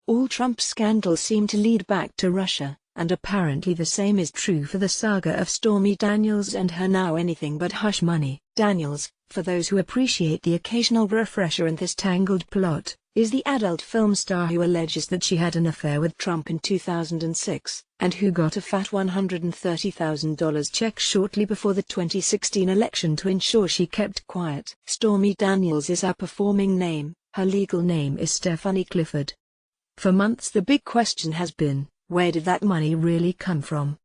All Trump scandals seem to lead back to Russia, and apparently the same is true for the saga of Stormy Daniels and her now anything but hush money. Daniels, for those who appreciate the occasional refresher in this tangled plot, is the adult film star who alleges that she had an affair with Trump in 2006, and who got a fat $130,000 check shortly before the 2016 election to ensure she kept quiet. Stormy Daniels is her performing name. Her legal name is Stephanie Clifford. For months the big question has been, where did that money really come from?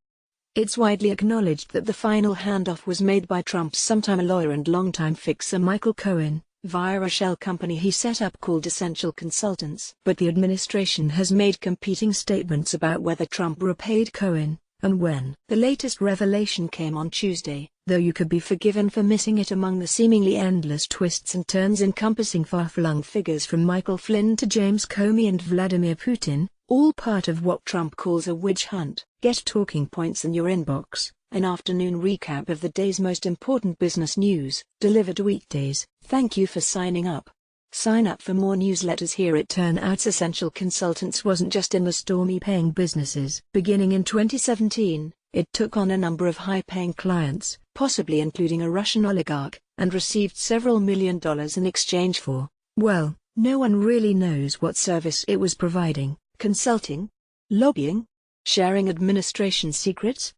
It's widely acknowledged that the final handoff was made by Trump's sometime lawyer and longtime fixer Michael Cohen, via a shell company he set up called Essential Consultants. But the administration has made competing statements about whether Trump repaid Cohen, and when. The latest revelation came on Tuesday, though you could be forgiven for missing it among the seemingly endless twists and turns encompassing far-flung figures from Michael Flynn to James Comey and Vladimir Putin, all part of what Trump calls a witch hunt. Get talking points in your inbox, an afternoon recap of the day's most important business news, delivered weekdays. Thank you for signing up. Sign up for more newsletters here. It turns out Essential Consultants wasn't just in the stormy paying businesses. Beginning in 2017, it took on a number of high-paying clients, possibly including a Russian oligarch, and received several $1 million in exchange for, well, no one really knows what service it was providing. Consulting? Lobbying? Sharing administration secrets?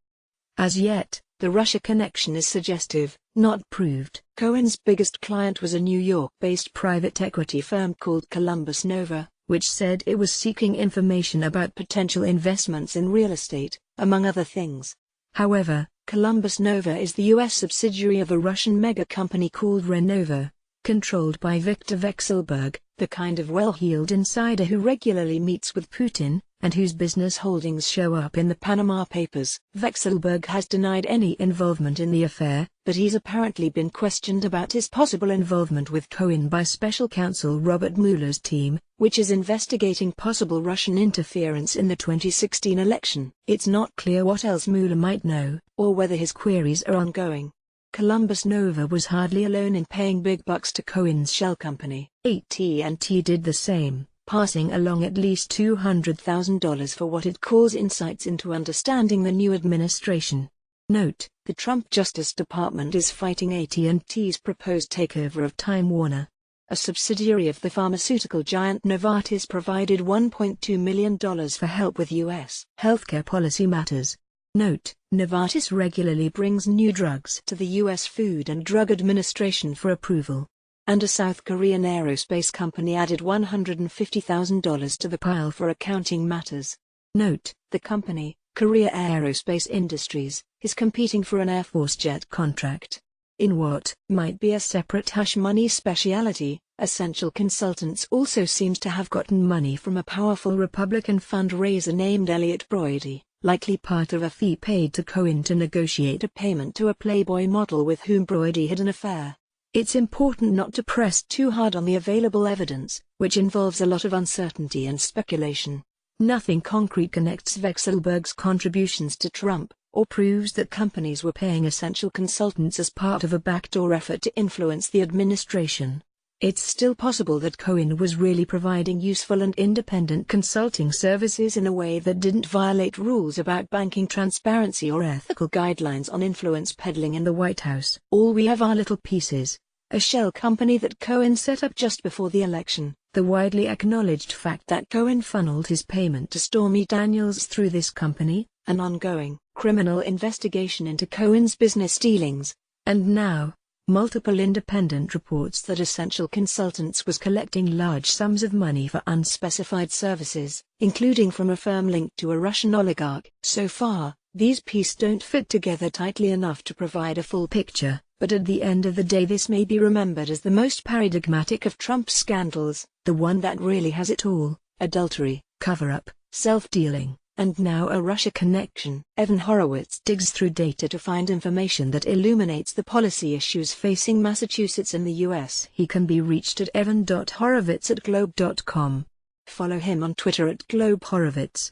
As yet, the Russia connection is suggestive, not proved. Cohen's biggest client was a New York-based private equity firm called Columbus Nova, which said it was seeking information about potential investments in real estate, among other things. However, Columbus Nova is the U.S. subsidiary of a Russian mega company called Renova, controlled by Viktor Vekselberg, the kind of well-heeled insider who regularly meets with Putin, and whose business holdings show up in the Panama Papers. Vekselberg has denied any involvement in the affair, but he's apparently been questioned about his possible involvement with Cohen by special counsel Robert Mueller's team, which is investigating possible Russian interference in the 2016 election. It's not clear what else Mueller might know, or whether his queries are ongoing. Columbus Nova was hardly alone in paying big bucks to Cohen's shell company. AT&T did the same, passing along at least $200,000 for what it calls insights into understanding the new administration. Note, the Trump Justice Department is fighting AT&T's proposed takeover of Time Warner. A subsidiary of the pharmaceutical giant Novartis provided $1.2 million for help with U.S. healthcare policy matters. Note, Novartis regularly brings new drugs to the U.S. Food and Drug Administration for approval. And a South Korean aerospace company added $150,000 to the pile for accounting matters. Note, the company, Korea Aerospace Industries, is competing for an Air Force jet contract. In what might be a separate hush money specialty, Essential Consultants also seems to have gotten money from a powerful Republican fundraiser named Elliott Broidy, likely part of a fee paid to Cohen to negotiate a payment to a Playboy model with whom Broidy had an affair. It's important not to press too hard on the available evidence, which involves a lot of uncertainty and speculation. Nothing concrete connects Vekselberg's contributions to Trump, or proves that companies were paying Essential Consultants as part of a backdoor effort to influence the administration. It's still possible that Cohen was really providing useful and independent consulting services in a way that didn't violate rules about banking transparency or ethical guidelines on influence peddling in the White House. All we have are little pieces. A shell company that Cohen set up just before the election. The widely acknowledged fact that Cohen funneled his payment to Stormy Daniels through this company, an ongoing criminal investigation into Cohen's business dealings, and now, multiple independent reports that Essential Consultants was collecting large sums of money for unspecified services, including from a firm linked to a Russian oligarch. So far, these pieces don't fit together tightly enough to provide a full picture, but at the end of the day this may be remembered as the most paradigmatic of Trump's scandals, the one that really has it all: adultery, cover-up, self-dealing, and now a Russia connection. Evan Horowitz digs through data to find information that illuminates the policy issues facing Massachusetts and the U.S. He can be reached at evan.horowitz@globe.com. Follow him on Twitter @globehorowitz.